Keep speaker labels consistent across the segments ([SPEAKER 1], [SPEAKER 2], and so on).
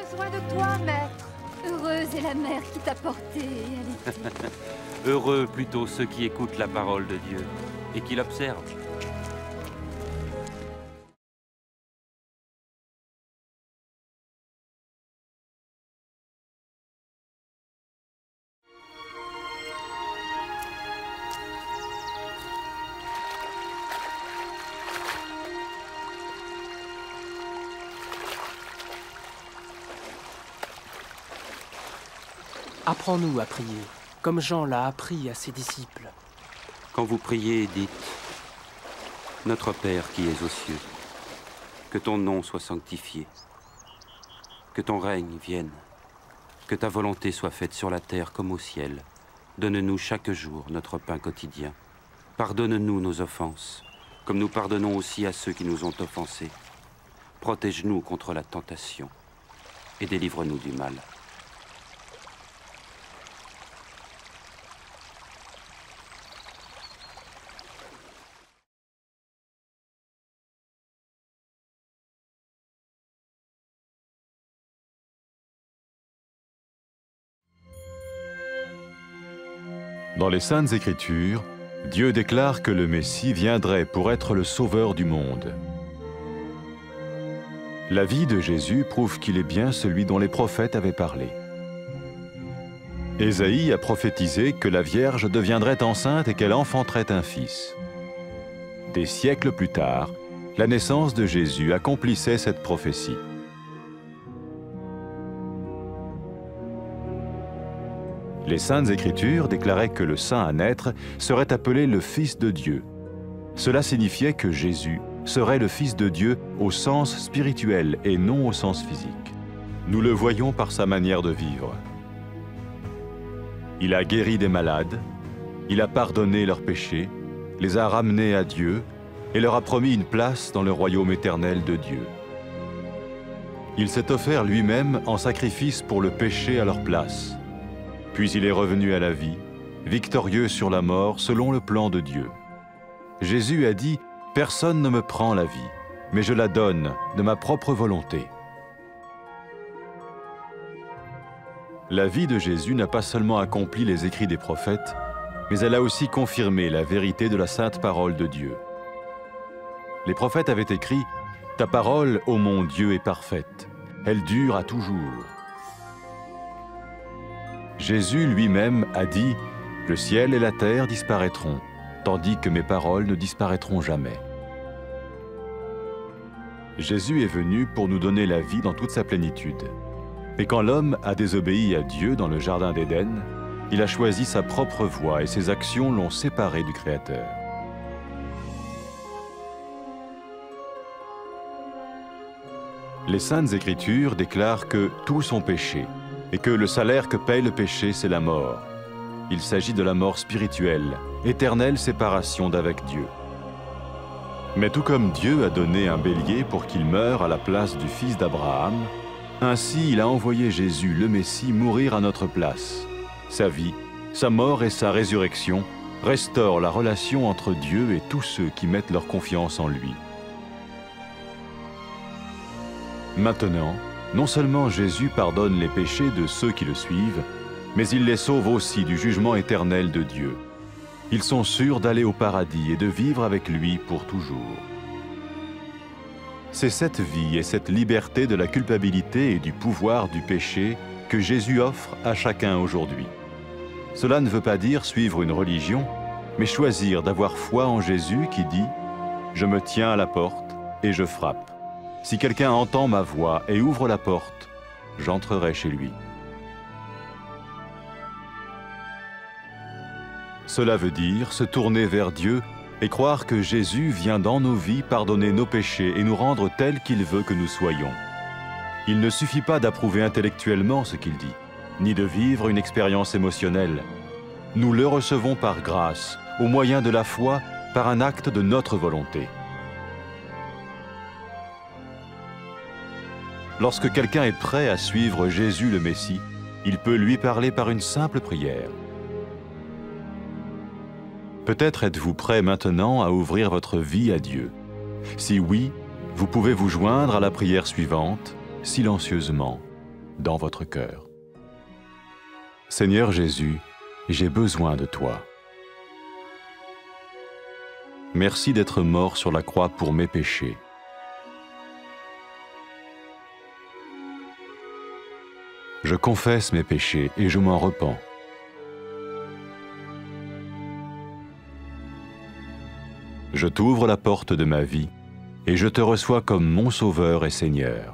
[SPEAKER 1] besoin de toi, maître. Heureuse est la mère qui t'a porté et allaitée.
[SPEAKER 2] Heureux plutôt ceux qui écoutent la parole de Dieu et qui l'observent.
[SPEAKER 3] Apprends-nous à prier, comme Jean l'a appris à ses disciples.
[SPEAKER 2] Quand vous priez, dites « Notre Père qui es aux cieux, que ton nom soit sanctifié, que ton règne vienne, que ta volonté soit faite sur la terre comme au ciel. Donne-nous chaque jour notre pain quotidien. Pardonne-nous nos offenses, comme nous pardonnons aussi à ceux qui nous ont offensés. Protège-nous contre la tentation et délivre-nous du mal. »
[SPEAKER 4] Dans les Saintes Écritures, Dieu déclare que le Messie viendrait pour être le sauveur du monde. La vie de Jésus prouve qu'il est bien celui dont les prophètes avaient parlé. Ésaïe a prophétisé que la Vierge deviendrait enceinte et qu'elle enfanterait un fils. Des siècles plus tard, la naissance de Jésus accomplissait cette prophétie. Les Saintes Écritures déclaraient que le saint à naître serait appelé le Fils de Dieu. Cela signifiait que Jésus serait le Fils de Dieu au sens spirituel et non au sens physique. Nous le voyons par sa manière de vivre. Il a guéri des malades, il a pardonné leurs péchés, les a ramenés à Dieu et leur a promis une place dans le royaume éternel de Dieu. Il s'est offert lui-même en sacrifice pour le péché à leur place. Puis il est revenu à la vie, victorieux sur la mort selon le plan de Dieu. Jésus a dit « Personne ne me prend la vie, mais je la donne de ma propre volonté. » La vie de Jésus n'a pas seulement accompli les écrits des prophètes, mais elle a aussi confirmé la vérité de la sainte parole de Dieu. Les prophètes avaient écrit « Ta parole, ô mon Dieu, est parfaite, elle dure à toujours. » Jésus lui-même a dit « Le ciel et la terre disparaîtront, tandis que mes paroles ne disparaîtront jamais. » Jésus est venu pour nous donner la vie dans toute sa plénitude. Et quand l'homme a désobéi à Dieu dans le jardin d'Éden, il a choisi sa propre voie et ses actions l'ont séparé du Créateur. Les Saintes Écritures déclarent que tous ont péché et que le salaire que paye le péché, c'est la mort. Il s'agit de la mort spirituelle, éternelle séparation d'avec Dieu. Mais tout comme Dieu a donné un bélier pour qu'il meure à la place du fils d'Abraham, ainsi il a envoyé Jésus, le Messie, mourir à notre place. Sa vie, sa mort et sa résurrection restaurent la relation entre Dieu et tous ceux qui mettent leur confiance en lui. Maintenant, non seulement Jésus pardonne les péchés de ceux qui le suivent, mais il les sauve aussi du jugement éternel de Dieu. Ils sont sûrs d'aller au paradis et de vivre avec lui pour toujours. C'est cette vie et cette liberté de la culpabilité et du pouvoir du péché que Jésus offre à chacun aujourd'hui. Cela ne veut pas dire suivre une religion, mais choisir d'avoir foi en Jésus qui dit « Je me tiens à la porte et je frappe. Si quelqu'un entend ma voix et ouvre la porte, j'entrerai chez lui. » Cela veut dire se tourner vers Dieu et croire que Jésus vient dans nos vies pardonner nos péchés et nous rendre tels qu'il veut que nous soyons. Il ne suffit pas d'approuver intellectuellement ce qu'il dit, ni de vivre une expérience émotionnelle. Nous le recevons par grâce, au moyen de la foi, par un acte de notre volonté. Lorsque quelqu'un est prêt à suivre Jésus le Messie, il peut lui parler par une simple prière. Peut-être êtes-vous prêt maintenant à ouvrir votre vie à Dieu. Si oui, vous pouvez vous joindre à la prière suivante, silencieusement. dans votre cœur. Seigneur Jésus, j'ai besoin de toi. Merci d'être mort sur la croix pour mes péchés. Je confesse mes péchés et je m'en repens. Je t'ouvre la porte de ma vie et je te reçois comme mon Sauveur et Seigneur.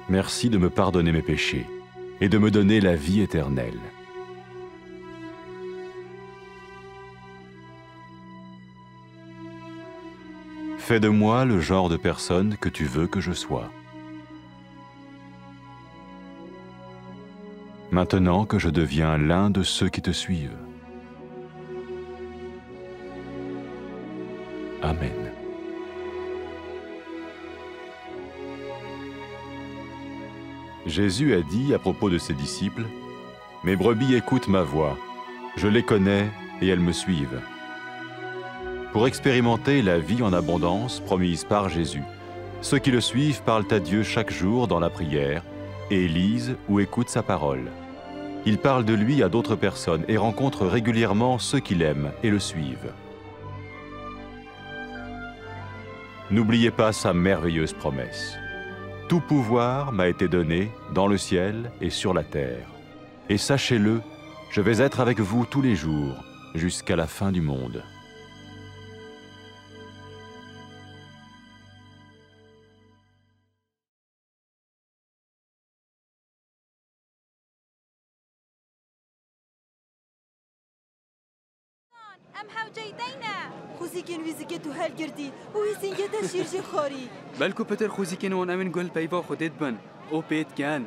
[SPEAKER 4] Merci de me pardonner mes péchés et de me donner la vie éternelle. Fais de moi le genre de personne que tu veux que je sois. Maintenant que je deviens l'un de ceux qui te suivent. Amen. Jésus a dit à propos de ses disciples, « Mes brebis écoutent ma voix, je les connais et elles me suivent. » Pour expérimenter la vie en abondance promise par Jésus, ceux qui le suivent parlent à Dieu chaque jour dans la prière et lisent ou écoutent sa parole. Ils parlent de lui à d'autres personnes et rencontrent régulièrement ceux qui l'aiment et le suivent. N'oubliez pas sa merveilleuse promesse. Tout pouvoir m'a été donné dans le ciel et sur la terre. Et sachez-le, je vais être avec vous tous les jours, jusqu'à la fin du monde.
[SPEAKER 5] ام حوجيدينا
[SPEAKER 6] خوزيكين ويزيكيتو هالجردي ويزينجيتا شيرجي خوري
[SPEAKER 7] بلكو بتر خوزيكين وان امن قول بيفا خودت بن او بيت كان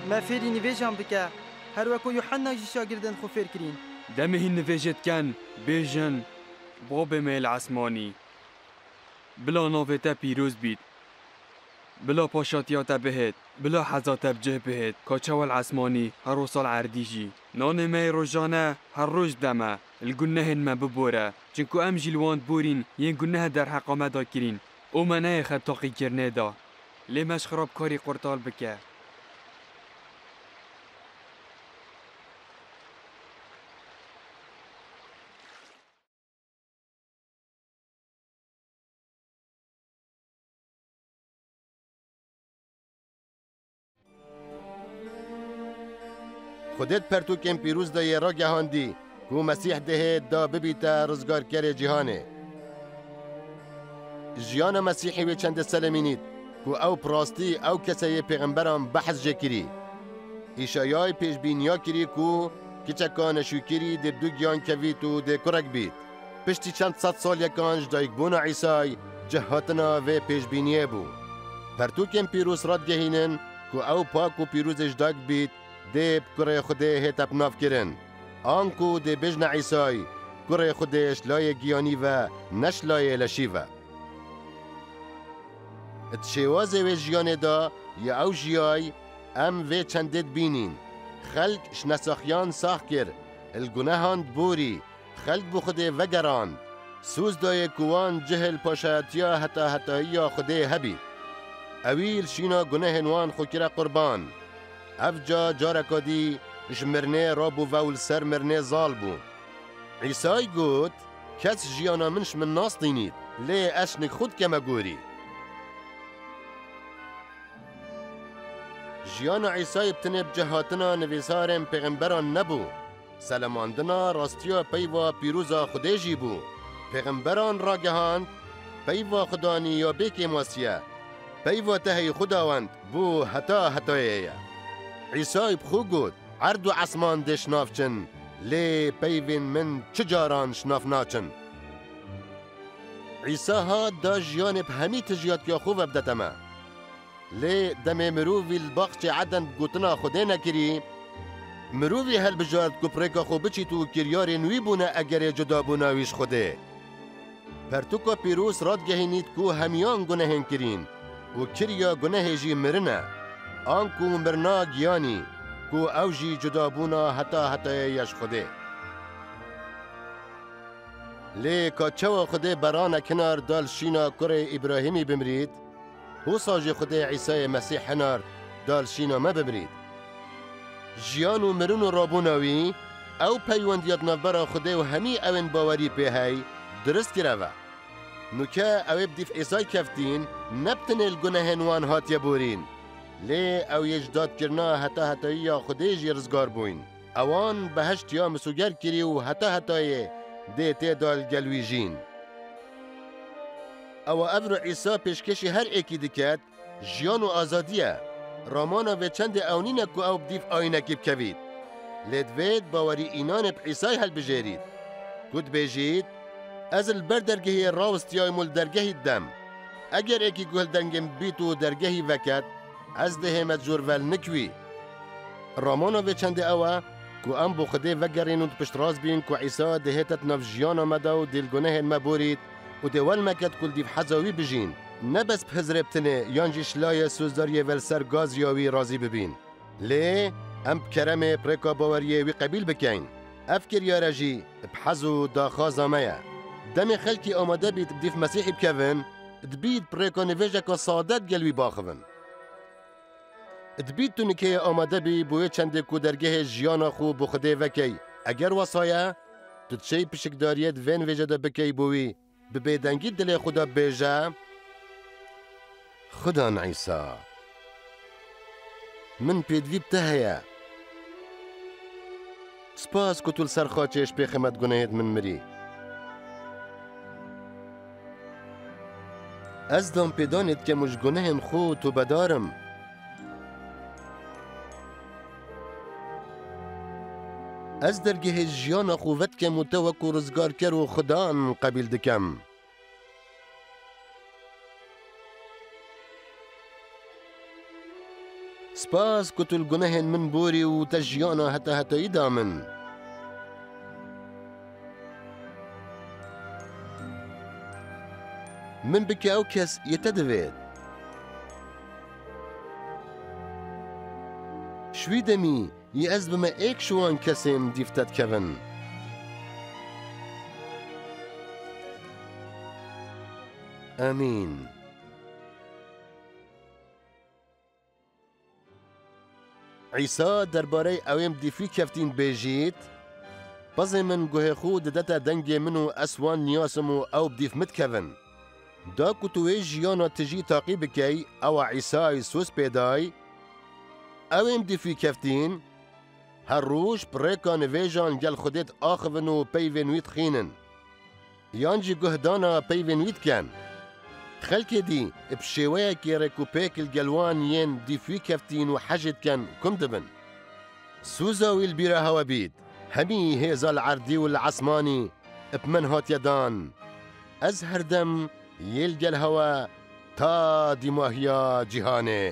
[SPEAKER 8] ما فيري نيفيجان بك هروكو يوحنا جي شاگردن خو فير كرين
[SPEAKER 7] دمه النفجت كان بيجن بوب ميل عسماني بلا نوفتا بيروز بيت بلا پاشاتياتا بهت بلا حزاتا بجه بهت كاچاو العسماني هروسال عرديجي نان مي روجانا هر روج دمه الگنهن ما ببوره چنكو ام جلوان بورين ين گنه در حقا مدا كرين او منه خطاقي کرنه دا لمش خراب كاري قرطال بكه
[SPEAKER 9] خودت پرتوکن پیروز دا یه را گهاندی که مسیح دهید دا ببیتا رزگارگر جهانه. جیان مسیحی و چند سلمینید که او پراستی او کسی پیغمبران بحث جکری. ایشایای پیش بینیا کری که کچکان شوکری در دو گیان کوید و در کرک بید. پشتی چند صد سال یکانج دا یکبون عیسای جهاتنا و پیش بینیه بو. پرتوکن پیروز راد گهینن که او پاک و پیروزش داگ بید دیب کره خوده هتب ناف کرن. آنکو دی بجن عیسای کره خودش لای گیانی و نش لای لشیوه. اتشوازه و جیانه دا یا او جیای ام و چندت بینین. خلق شنساخیان ساخ کر. الگناهان بوری. خلق بو خوده وگران. سوز دای کوان جهل پاشاتیا حتا خوده هبی. اویل شینا گناه نوان خوکره قربان. افجا جارکادی جمرنه رابو وول سر مرنه زال بو. عیسای گوت کس جیانا منش من ناس دینید لی اشنک خود کما گوری. جیانا عیسای بتنب جهاتنا نویسارم پیغمبران نبو. سلماندنا راستیا پیوا پیروزا خودجی بو. پیغمبران را گهاند پیوا خدانی یا بیک ماسیه. پیوا تهی خداوند بو حتایه. عیسای بخو گود عرض و عصمان ده شنافچن لی پیوین من چجاران شناف ناچن. عیسی ها دا جیان به همی تجیات که خوب بدتمه. لێ دەمێ مرۆڤی بەخشی عەدەن گوتنا خودێ نەکری مرۆڤی هەلبژارد کو پرێکا خۆ بچیت و کریارێ نوی بوونە ئەگەرێ جودابووناویش خودێ پەرتوکا پیرۆز ڕادگەهێنیت کو هەمیان گونەهێن کرین و کریا گونەهێ jî mirine an ku mirna giyanî ku ew jî cudabûna heta hetayê yeş xwedê lê ka çawa xwedê berana kinar dal şîna kurê İbrahîmî bimrît hûsa jî xwedê Îsayê Mesîh hinar dal şîna me bimrît jiyan û mirin û rabûna wî ew peywendiya navbera xwedê û hemî ewên bawerî pê hey dirist kireve nuke ew ê bi dîv Îsay keftîn nebtinê li gunehên wan hatiye borîn lê ew yê ji dadkirina heta hetayiya xwedê jî rizgar bûyn ewan beheşt ya misûger kirî û heta hetayê dê têda li gel wî jîn ewa ev ro Îsa pêşkeşî her êkî diket jiyan û azadî ye ramana vê çendê ew nîne ku ew bi dîv ayînekê bikevît lê divê bawerî înanê bi Îsay helbijêrît ku dibêjît ez li ber dergehê rawistiyayim û li dergehî dem eger êkî guhil dengên bît û dergehî veket ez dihê me jorvel nikivî ramana vê çendê ew e ku em bo Xwedê vegerên û dipiştrast bîn ku Îsa dihêtet nav jiyana me de û dê li gunehên me borît û dê wel meket ku li dîv heza wî bijîn ne bes bi hizrê bitinê yan jî şilayê sozdariyê vel ser gaziya wî razî bibîn lê em bi keremê pirêka baweriyê wî qebîl bikin ev kiryare jî bi hez û daxwaza me ye demê xelkî amade bît bi dîv Mesîhê bikevin dibît pirêka nivêjeka sadet gel wî baxivin dibît tu nikeyê amade bî bû yê çendê ku dergehê jiyana xwe bi Xwedê vekey eger wasaye tu çey pişikdariyê di vê nivêje de bikey bû wî bi bêdengî dilê xwe de bêje Xudan Îsa min pêdivî bi te heye spas ku tu li ser xaçê ji pêxê me gunehên min mirî ez dam pêdanê dikem û ji gunehên xwe tu bedarim ez dergehê jiyana xwe vedikem û te wekû rizgarker û Xudan qebîl dikem spas ku tu li gunehên min borî û te jiyana heta hetayî da min min bike ew kes yê te divêt şwî demî yê ez bime êk ji wan kesên dîv te dikevin Amîn Îsa derbarê ewên dîfî keftîn bêjît pezê min guhê xwe didete dengê min û ez wan niyasim û ew bi dîv min dikevin da ku tu wê jiyana tijî taqî bikey ewa Îsayê soz pêday ewên dîfî keftîn her roj pirêka nivêjan gel Xwedê axivin û peyvên wî dixînin yan jî guhdana peyvên wî dikin xelkê dî bi şêweyekê rekûpêkil gel wan yên dîfî keftîn û hejê dikin kum dibin sûza wî li bîra hewe bît hemî hêza li erdî û li esmanî bi min hatiye dan ez her dem yê li gel hewe ta dîmahiya cîhanê